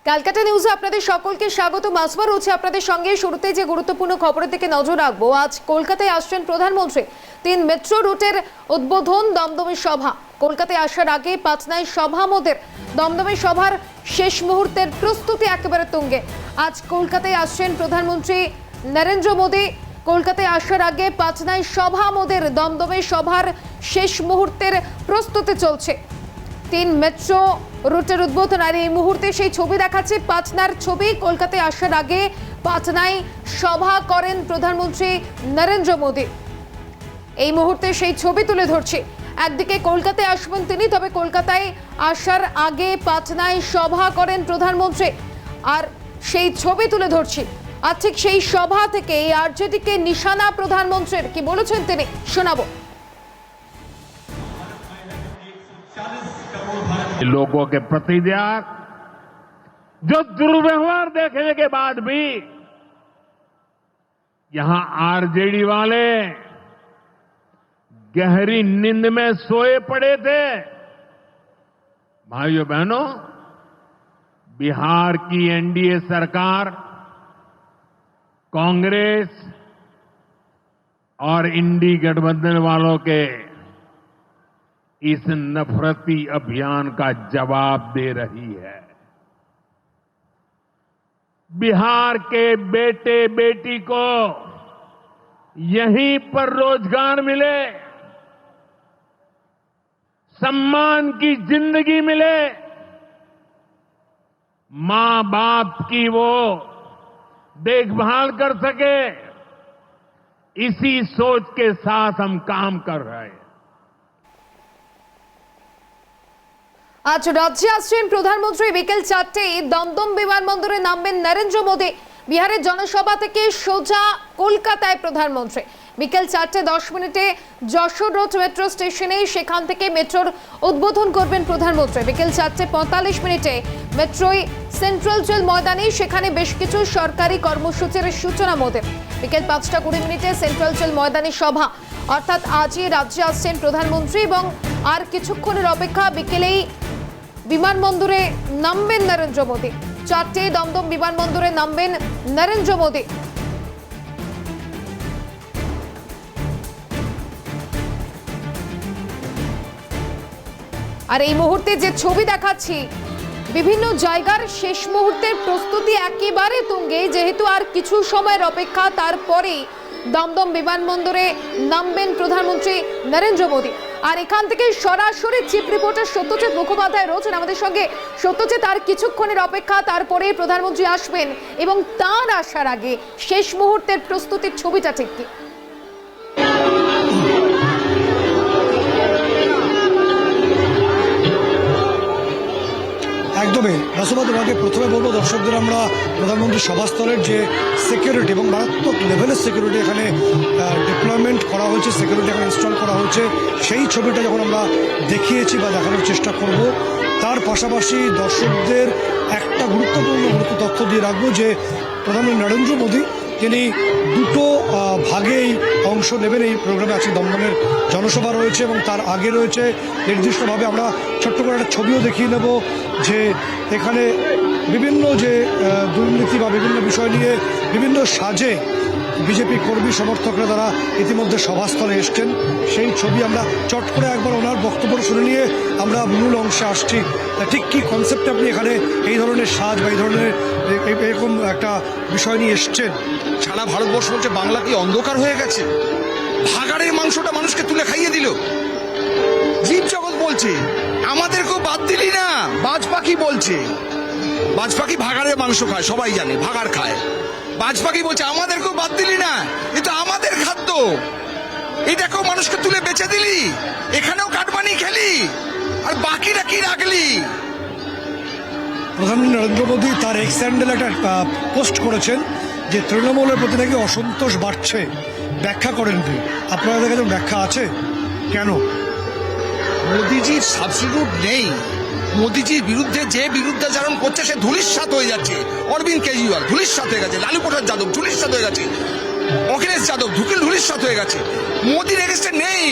ক্যালকাটা নিউজে আপনাদের সকলকে স্বাগত। মাসবা রয়েছে আপনাদের সঙ্গে। শুরুতে যে গুরুত্বপূর্ণ খবরের দিকে নজর রাখবো। আজ কলকাতায় আসছেন প্রধানমন্ত্রী। 3 মেট্রো রুটের উদ্বোধন, দমদমে সভা। কলকাতায় আসার আগে পাটনায় সভা মোদের। দমদমে সভার শেষ মুহূর্তের প্রস্তুতি একেবারে তুঙ্গে। আজ কলকাতায় আসছেন প্রধানমন্ত্রী নরেন্দ্র মোদী। কলকাতায় আসার আগে পাটনায় সভা মোদের। দমদমে সভার শেষ মুহূর্তের প্রস্তুতি চলছে। 3 মেট্রো রুটের উদ্বোধন, আর এই মুহূর্তে সেই ছবি দেখাচ্ছে পাটনার ছবি। কলকাতায় আসার আগে পাটনায় সভা করেন প্রধানমন্ত্রী নরেন্দ্র মোদী। এই মুহূর্তে সেই ছবি তুলে ধরছে। একদিকে কলকাতায় আসবেন তিনি, তবে কলকাতায় আসার আগে পাটনায় সভা করেন প্রধানমন্ত্রী, আর সেই ছবি তুলে ধরছি। আর ঠিক সেই সভা থেকে আরজেডিকে নিশানা প্রধানমন্ত্রীর। কি বলেছেন তিনি, শোনাবো। लोगों के प्रति जो दुर्व्यवहार देखने के बाद भी यहां आरजेडी वाले गहरी नींद में सोए पड़े थे। भाइयों बहनों, बिहार की एनडीए सरकार कांग्रेस और इंडी गठबंधन वालों के इस नफरती अभियान का जवाब दे रही है। बिहार के बेटे बेटी को यहीं पर रोजगार मिले, सम्मान की जिंदगी मिले, मां बाप की वो देखभाल कर सके, इसी सोच के साथ हम काम कर रहे हैं। আজ রাজ্যে আসছেন প্রধানমন্ত্রী। বিকেল 4টায় দমদম বিমানবন্দরে নামবেন নরেন্দ্র মোদী। বিহারের জনসভা থেকে সোজা কলকাতায় প্রধানমন্ত্রী। বিকেল 4:10 যশোর রোড মেট্রো স্টেশনে, সেখান থেকে মেট্রোর উদ্বোধন করবেন প্রধানমন্ত্রী। বিকেল 4:45 মেট্রোয় সেন্ট্রাল জেল ময়দানে, সেখানে বেশ কিছু সরকারি কর্মসূচির সূচনা মোদের। বিকেল 5:20 সেন্ট্রাল জেল ময়দানে সভা। অর্থাৎ আজই রাজ্যে আসছেন প্রধানমন্ত্রী এবং আর কিছুক্ষণের অপেক্ষা, বিকেলেই বিমানবন্দরে নামবেন নরেন্দ্র মোদী। 4টায় দমদম বিমানবন্দরে নামবেন নরেন্দ্র মোদী। আর এই মুহূর্তে যে ছবি দেখাচ্ছি, বিভিন্ন জায়গার শেষ মুহূর্তের প্রস্তুতি একেবারে তুঙ্গে। যেহেতু আর কিছু সময়ের অপেক্ষা, তারপরেই দমদম বিমানবন্দরে নামবেন প্রধানমন্ত্রী নরেন্দ্র মোদী। আর এখান থেকে সরাসরি চিফ রিপোর্টার সত্যজিৎ মুখোপাধ্যায় রয়েছেন আমাদের সঙ্গে। সত্যজিৎ, আর কিছুক্ষণের অপেক্ষা, তারপরে প্রধানমন্ত্রী আসবেন এবং তার আসার আগে শেষ মুহূর্তের প্রস্তুতির ছবিটা ঠিক কি? একদমই রাসুবা, তোমাকে প্রথমে বলবো দর্শকদের, আমরা প্রধানমন্ত্রী সভাস্থলের যে সিকিউরিটি এবং মারাত্মক লেভেলের সিকিউরিটি এখানে ডিপ্লয়মেন্ট করা হয়েছে, সিকিউরিটি এখানে ইনস্টল করা হয়েছে, সেই ছবিটা যখন আমরা দেখিয়েছি বা দেখানোর চেষ্টা করব, তার পাশাপাশি দর্শকদের একটা গুরুত্বপূর্ণ তথ্য দিয়ে রাখবো যে প্রধানমন্ত্রী নরেন্দ্র মোদী তিনি দুটো ভাগেই অংশ নেবেন এই প্রোগ্রামে। আছে দমদমের জনসভা রয়েছে এবং তার আগে রয়েছে নির্দিষ্টভাবে, আমরা ছোট্ট করে একটা ছবিও দেখিয়ে নেব যে এখানে বিভিন্ন যে দুর্নীতি বা বিভিন্ন বিষয় নিয়ে বিভিন্ন সাজে বিজেপি কর্মী সমর্থকরা তারা ইতিমধ্যে সভাস্থলে এসছেন। সেই ছবি আমরা চট করে একবার ওনার বক্তব্য শুনে নিয়ে আমরা মূল অংশে আসছি। ঠিক কী কনসেপ্টে আপনি এখানে এই ধরনের সাজ বা এই ধরনের এরকম একটা বিষয় নিয়ে এসছেন? সারা ভারতবর্ষ বলছে বাংলা কি অন্ধকার হয়ে গেছে? ভাগাড়ের মাংসটা মানুষকে তুলে খাইয়ে দিল। জীব জগৎ বলছে আমাদেরকেও বাদ দিলি না। বাজ পাখি বলছে, বাজ পাখি ভাগাড়ের মাংস খায়, সবাই জানে ভাগাড় খায়। বাজ পাখি বলছে আমাদেরকেও বাদ দিলি না, এটা আমাদের খাদ্য, এটাকেও মানুষকে তুলে বেচে দিলি, এখানেও কাটমানি খেলি, আর বাকিরা কি রাখলি? প্রধানমন্ত্রী নরেন্দ্র মোদী তার এক্স হ্যান্ডেলে একটা পোস্ট করেছেন যে তৃণমূলের প্রতি নাকি অসন্তোষ বাড়ছে। ব্যাখ্যা করেন কি? আপনাদের কাছে ব্যাখ্যা আছে কেন? মোদিজির সাবস্টিটিউট নেই। মোদিজির বিরুদ্ধে যে বিরুদ্ধাচরণ করছে সে ধূলিসাৎ হয়ে যাচ্ছে। অরবিন্দ কেজরিওয়াল ধূলিসাৎ হয়ে গেছে, লালু প্রসাদ যাদব ধূলিসাৎ হয়ে গেছে, অখিলেশ যাদব ধূলিসাৎ হয়ে গেছে। মোদির এগেস্টে নেই।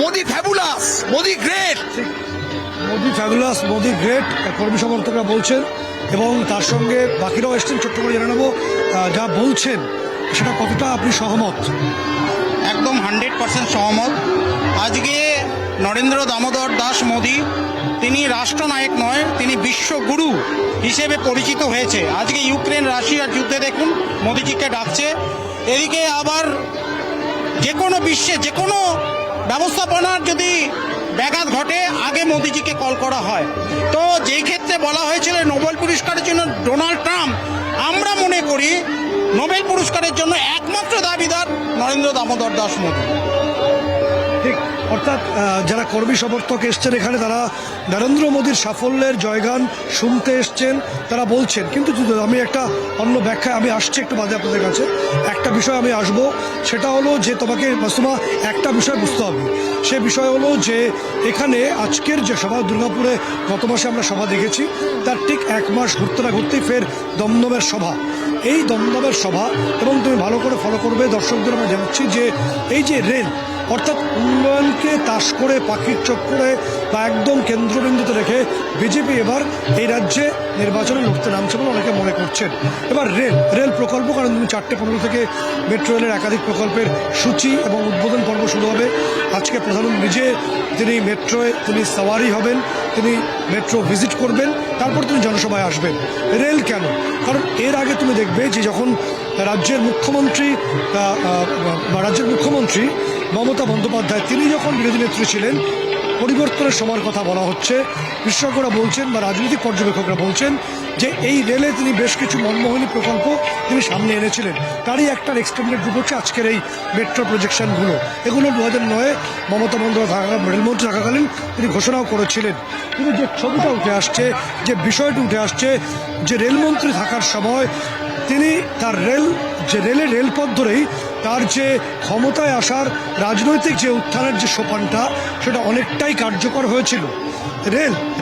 Modi fabulous, Modi great. Modi fabulous, Modi great কর্মী সমর্থকরা বলছেন। এবং তার সঙ্গে বাকিরাও এসছেন। ছোট্ট করে জেনে নেবো যা বলছেন সেটা কতটা আপনি সহমত? একদম 100% সহমত। আজকে নরেন্দ্র দামোদর দাস মোদী তিনি রাষ্ট্রনায়ক নয়, তিনি বিশ্বগুরু হিসেবে পরিচিত হয়েছে। আজকে ইউক্রেন রাশিয়ার যুদ্ধে দেখুন মোদীজিকে ডাকছে। এদিকে আবার যে কোনো বিশ্বে যে কোনো ব্যবস্থাপনার যদি ব্যাঘাত ঘটে আগে মোদীজিকে কল করা হয়। তো যেই ক্ষেত্রে বলা হয়েছিল নোবেল পুরস্কারের জন্য ডোনাল্ড ট্রাম্প, আমরা মনে করি নোবেল পুরস্কারের জন্য একমাত্র দাবিদার নরেন্দ্র দামোদর দাস মোদী। ঠিক, অর্থাৎ যারা কর্মী সমর্থক এসছেন এখানে তারা নরেন্দ্র মোদীর সাফল্যের জয়গান শুনতে এসছেন, তারা বলছেন। কিন্তু আমি একটা অন্য ব্যাখ্যায় আমি আসছি একটু বাদে আপনাদের কাছে। একটা বিষয় আমি আসব, সেটা হলো যে তোমাকে মাসুমা একটা বিষয় বুঝতে হবে। সে বিষয় হলো যে এখানে আজকের যে সভা, দুর্গাপুরে গত মাসে আমরা সভা দেখেছি, তার ঠিক 1 মাস ঘুরতে না ঘুরতেই ফের দমদমের সভা। এই দমদমের সভা, এবং তুমি ভালো করে ফলো করবে, দর্শকদের আমরা জানাচ্ছি যে এই যে রেল, অর্থাৎ উন্নয়নকে তাস করে পাখির চোখ করে বা একদম কেন্দ্রবিন্দুতে রেখে বিজেপি এবার এই রাজ্যে নির্বাচনে লড়তে নামছে বলে অনেকে মনে করছেন। এবার রেল প্রকল্প, কারণ তুমি 4:15 থেকে মেট্রো রেলের একাধিক প্রকল্পের সূচি এবং উদ্বোধন পর্ব শুরু হবে। আজকে প্রধানমন্ত্রী নিজে তিনি মেট্রোয় তিনি সাওয়ারি হবেন, তিনি মেট্রো ভিজিট করবেন, তারপর তিনি জনসভায় আসবেন। রেল কেন? কারণ এর আগে তুমি দেখবে যে যখন রাজ্যের মুখ্যমন্ত্রী মমতা বন্দ্যোপাধ্যায় তিনি যখন বিরোধী নেত্রী ছিলেন, পরিবর্তনের সময়ের কথা বলা হচ্ছে। বিশেষজ্ঞরা বলছেন বা রাজনৈতিক পর্যবেক্ষকরা বলছেন যে এই রেলে তিনি বেশ কিছু মনমোহনী প্রকল্প তিনি সামনে এনেছিলেন। তারই একটা এক্সটেন্ডেড রূপ হচ্ছে আজকের এই মেট্রো প্রজেকশনগুলো। এগুলো 2009-এ মমতা বন্দ্যোপাধ্যায় রেলমন্ত্রী থাকাকালীন তিনি ঘোষণাও করেছিলেন। কিন্তু যে ছবিটা উঠে আসছে, যে বিষয়টি উঠে আসছে, যে রেলমন্ত্রী থাকার সময় তিনি তার রেলের রেলপথ ধরেই তার যে ক্ষমতায় আসার রাজনৈতিক যে উত্থানের যে সোপানটা, সেটা অনেকটাই কার্যকর হয়েছিল।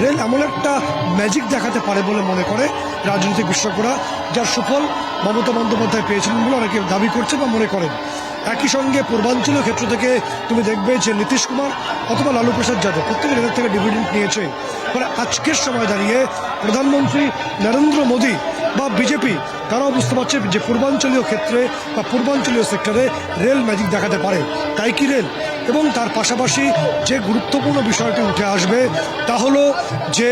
রেল এমন একটা ম্যাজিক দেখাতে পারে বলে মনে করে রাজনৈতিক বিশেষজ্ঞরা, যার সুফল মমতা বন্দ্যোপাধ্যায় পেয়েছিলেন বলে অনেকে দাবি করছেন বা মনে করেন। একই সঙ্গে পূর্বাঞ্চলীয় ক্ষেত্র থেকে তুমি দেখবে যে নীতিশ কুমার অথবা লালু প্রসাদ যাদব প্রত্যেকের এদের থেকে ডিভিডেন্ড নিয়েছে। ফলে আজকের সময় দাঁড়িয়ে প্রধানমন্ত্রী নরেন্দ্র মোদী বা বিজেপি তারাও বুঝতে পারছে যে পূর্বাঞ্চলীয় ক্ষেত্রে বা পূর্বাঞ্চলীয় সেক্টরে রেল ম্যাজিক দেখাতে পারে। তাই কি রেল? এবং তার পাশাপাশি যে গুরুত্বপূর্ণ বিষয়টি উঠে আসবে তা হলো যে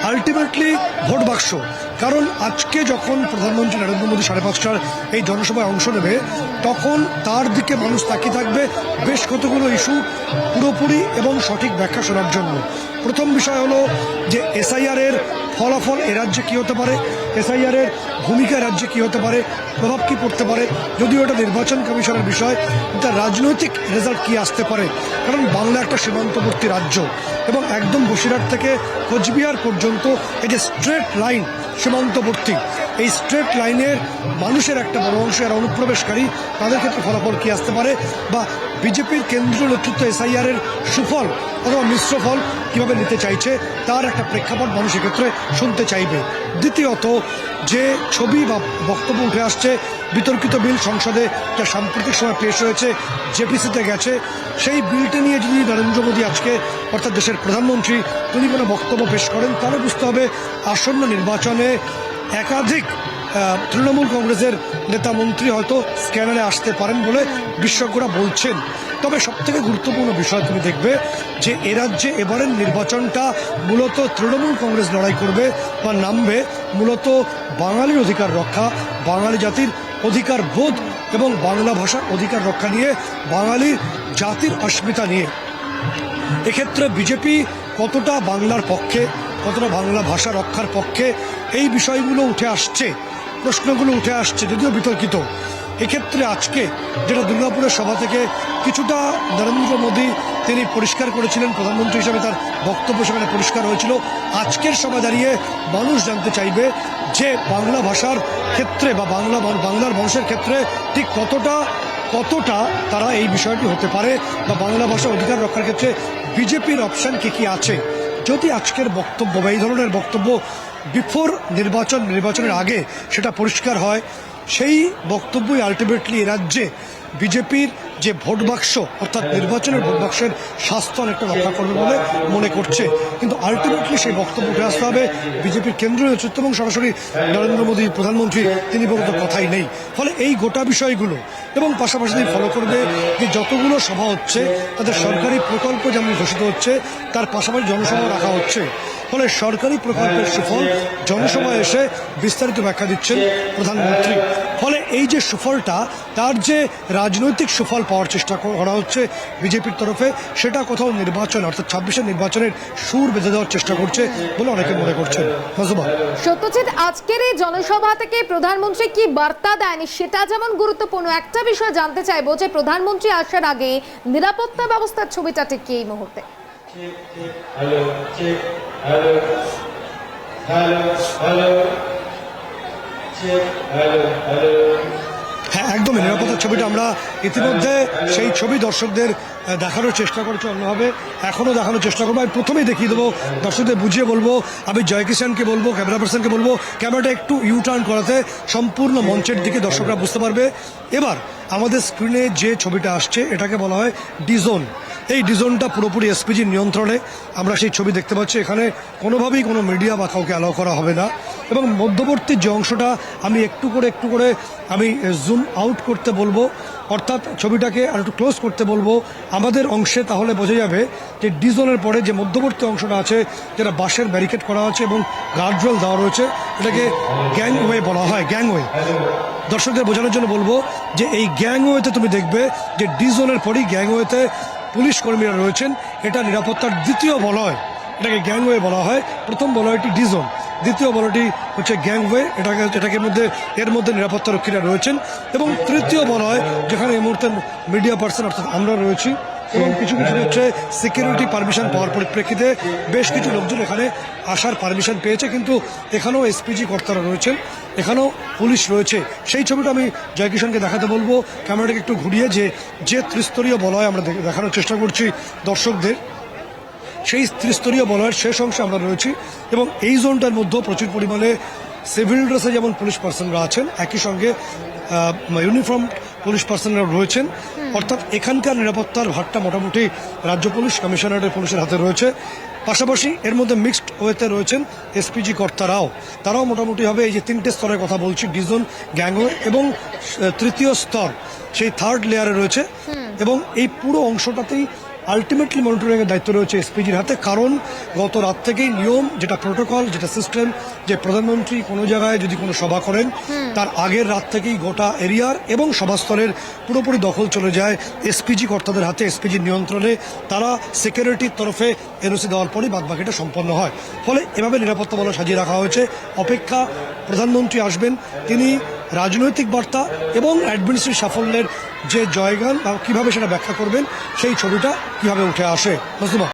আলটিমেটলি ভোট বাক্স। কারণ আজকে যখন প্রধানমন্ত্রী নরেন্দ্র মোদী 5:30টার এই জনসভায় অংশ নেবে, তখন তার দিকে মানুষ তাকিয়ে থাকবে বেশ কতগুলো ইস্যু পুরোপুরি এবং সঠিক ব্যাখ্যা শোনার জন্য। প্রথম বিষয় হলো যে এসআইআর এর ফলাফল এ রাজ্যে কী হতে পারে, এসআইআর এর ভূমিকা রাজ্যে কী হতে পারে, প্রভাব কী পড়তে পারে। যদিও এটা নির্বাচন কমিশনের বিষয়, তার রাজনৈতিক রেজাল্ট কী আসতে পারে। কারণ বাংলা একটা সীমান্তবর্তী রাজ্য এবং একদম বসিরহাট থেকে কোচবিহার পর্যন্ত এই যে স্ট্রেট লাইন সীমান্তবর্তী, এই স্ট্রেট লাইনের মানুষের একটা বড় অংশ এরা অনুপ্রবেশকারী, তাদের ক্ষেত্রে ফলাফল কী আসতে পারে, বা বিজেপির কেন্দ্রীয় নেতৃত্ব এসআইআর এর সুফল অথবা মিশ্র ফল কীভাবে নিতে চাইছে, তার একটা প্রেক্ষাপট মানুষ এক্ষেত্রে শুনতে চাইবে। দ্বিতীয়ত, যে ছবি বা বক্তব্য উঠে আসছে, বিতর্কিত বিল সংসদে যা সাম্প্রতিক সময় পেশ হয়েছে, জেপিসিতে গেছে, সেই বিলটি নিয়ে যদি নরেন্দ্র মোদী আজকে, অর্থাৎ দেশের প্রধানমন্ত্রী, তিনি কোনো বক্তব্য পেশ করেন, তাহলে বুঝতে হবে আসন্ন নির্বাচনে একাধিক তৃণমূল কংগ্রেসের নেতা মন্ত্রী হয়তো স্ক্যানারে আসতে পারেন বলে বিশেষজ্ঞরা বলছেন। তবে সবথেকে গুরুত্বপূর্ণ বিষয় তুমি দেখবে যে এ রাজ্যে এবারের নির্বাচনটা মূলত তৃণমূল কংগ্রেস লড়াই করবে বা নামবে মূলত বাঙালির অধিকার রক্ষা, বাঙালি জাতির অধিকার বোধ এবং বাংলা ভাষার অধিকার রক্ষা নিয়ে, বাঙালি জাতির অস্মিতা নিয়ে। এক্ষেত্রে বিজেপি কতটা বাংলার পক্ষে, কতটা বাংলা ভাষা রক্ষার পক্ষে, এই বিষয়গুলো উঠে আসছে, প্রশ্নগুলো উঠে আসছে, যদিও বিতর্কিত। এক্ষেত্রে আজকে যেটা দুর্গাপুরের সভা থেকে কিছুটা নরেন্দ্র মোদী তিনি পরিষ্কার করেছিলেন, প্রধানমন্ত্রী হিসেবে তার বক্তব্য সেখানে পরিষ্কার হয়েছিল। আজকের সভা দাঁড়িয়ে মানুষ জানতে চাইবে যে বাংলা ভাষার ক্ষেত্রে বা বাংলার মানুষের ক্ষেত্রে ঠিক কতটা তারা এই বিষয়টি হতে পারে, বা বাংলা ভাষা অধিকার রক্ষার ক্ষেত্রে বিজেপির অপশন কি আছে। যদি আজকের বক্তব্য বা এই ধরনের বক্তব্য বিফোর নির্বাচনের আগে সেটা পরিষ্কার হয়, সেই বক্তব্যই আলটিমেটলি এ রাজ্যে বিজেপির যে ভোট বাক্স অর্থাৎ নির্বাচনের ভোট বাক্সের স্বাস্থ্য অনেকটা রক্ষা করবে বলে মনে করছে। কিন্তু আলটিমেটলি সেই বক্তব্য উঠে আসতে হবে বিজেপির কেন্দ্রীয় নেতৃত্ব এবং সরাসরি নরেন্দ্র মোদী প্রধানমন্ত্রী তিনি বলতে কথাই নেই। ফলে এই গোটা বিষয়গুলো এবং পাশাপাশি তিনি ফলো করবে যে যতগুলো সভা হচ্ছে তাদের সরকারি প্রকল্প যেমন ঘোষিত হচ্ছে তার পাশাপাশি জনসভা রাখা হচ্ছে। ফলে সরকারি প্রকল্পের সুফল জনসভায় এসে বিস্তারিত ব্যাখ্যা দিচ্ছেন প্রধানমন্ত্রী। ফলে এই যে সুফলটা তার যে রাজনৈতিক সুফল পাওয়ার চেষ্টা করা হচ্ছে বিজেপির তরফে সেটা কোথাও নির্বাচন অর্থাৎ 26-এর নির্বাচনের সুর বেঁধে দেওয়ার চেষ্টা করছে বলে অনেকে মনে করছেন। মাজুবা, সত্যজিৎ, আজকের এই জনসভা থেকে প্রধানমন্ত্রী কি বার্তা দেন সেটা যেমন গুরুত্বপূর্ণ, একটা বিষয় জানতে চাইবো যে প্রধানমন্ত্রী আসার আগে নিরাপত্তা ব্যবস্থার ছবিটা ঠিক কি এই মুহূর্তে? হ্যাঁ, একদমই নিরাপত্তার ছবিটা আমরা ইতিমধ্যে সেই ছবি দর্শকদের দেখানোর চেষ্টা করছি, অন্যভাবে এখনও দেখানোর চেষ্টা করবো। আমি প্রথমেই দেখিয়ে দেবো, দর্শকদের বুঝিয়ে বলবো, আমি জয় কিষানকে বলবো, ক্যামেরা পার্সনকে বলবো ক্যামেরাটা একটু ইউটার্ন করাতে সম্পূর্ণ মঞ্চের দিকে দর্শকরা বুঝতে পারবে। এবার আমাদের স্ক্রিনে যে ছবিটা আসছে এটাকে বলা হয় ডিজোন। এই ডিজোনটা পুরোপুরি এসপিজির নিয়ন্ত্রণে আমরা সেই ছবি দেখতে পাচ্ছি। এখানে কোনোভাবেই কোনো মিডিয়া বা কাউকে অ্যালাউ করা হবে না এবং মধ্যবর্তী যে অংশটা আমি একটু করে আমি জুম আউট করতে বলবো, অর্থাৎ ছবিটাকে আর একটু ক্লোজ করতে বলবো আমাদের অংশে, তাহলে বোঝা যাবে যে ডিজোনের পরে যে মধ্যবর্তী অংশটা আছে যেটা বাঁশের ব্যারিকেড করা আছে এবং গার্ডরেল দেওয়া রয়েছে এটাকে গ্যাংওয়ে বলা হয়। গ্যাংওয়ে দর্শকদের বোঝানোর জন্য বলবো যে এই গ্যাংওয়েতে তুমি দেখবে যে ডিজোনের পরই গ্যাংওয়েতে পুলিশ কর্মীরা রয়েছেন। এটা নিরাপত্তার দ্বিতীয় বলয়, এটাকে গ্যাংওয়ে বলা হয়। প্রথম বলয়টি ডিজোন, দ্বিতীয় বলয়টি হচ্ছে গ্যাংওয়ে, এর মধ্যে নিরাপত্তা রক্ষীরা রয়েছেন। এবং তৃতীয় বলয় যেখানে এই মুহূর্তে মিডিয়া পার্সন অর্থাৎ আমরা রয়েছি এবং কিছু হচ্ছে সিকিউরিটি পারমিশন পাওয়ার পরিপ্রেক্ষিতে বেশ কিছু লোকজন এখানে আসার পারমিশন পেয়েছে, কিন্তু এখানেও এসপিজি কর্তারা রয়েছেন, এখানেও পুলিশ রয়েছে। সেই ছবিটা আমি জয়কিষণকে দেখাতে বলবো, ক্যামেরাটাকে একটু ঘুরিয়ে যে ত্রিস্তরীয় বলয় আমরা দেখানোর চেষ্টা করছি দর্শকদের, সেই ত্রিস্তরীয় বলয়ের শেষ অংশে আমরা রয়েছি। এবং এই জোনটার মধ্যেও প্রচুর পরিমাণে সিভিল ড্রেসে যেমন পুলিশ পার্সনরা আছেন, একই সঙ্গে ইউনিফর্ম পুলিশ পার্সনরা রয়েছেন। অর্থাৎ এখানকার নিরাপত্তার ভারটা মোটামুটি রাজ্য পুলিশ কমিশনারের পুলিশের হাতে রয়েছে। পাশাপাশি এর মধ্যে মিক্সড ওয়েতে রয়েছেন এসপিজি কর্তারাও, তারাও মোটামুটি হবে এই যে তিনটে স্তরের কথা বলছি, ডিজোন, গ্যাংওয়ে এবং তৃতীয় স্তর সেই থার্ড লেয়ারে রয়েছে। এবং এই পুরো অংশটাতেই আলটিমেটলি মনিটরিং এর দায়িত্ব রয়েছে এসপিজির হাতে। কারণ গত রাত থেকেই নিয়ম, যেটা প্রোটোকল, যেটা সিস্টেম, যে প্রধানমন্ত্রী কোনো জায়গায় যদি কোনো সভা করেন তার আগের রাত থেকেই গোটা এরিয়ার এবং সভাস্থলের পুরোপুরি দখল চলে যায় এসপিজি কর্তাদের হাতে, এসপিজির নিয়ন্ত্রণে। তারা সিকিউরিটির তরফে এনওসি দেওয়ার পরই বাদবাকিটা সম্পন্ন হয়। ফলে এভাবে নিরাপত্তা বলয় সাজিয়ে রাখা হয়েছে। অপেক্ষা প্রধানমন্ত্রী আসবেন, তিনি রাজনৈতিক বার্তা এবং অ্যাডমিনিস্ট্রেটিভ সাফল্যের যে জয়গান কিভাবে সেটা ব্যাখ্যা করবেন, সেই ছবিটা কিভাবে উঠে আসে।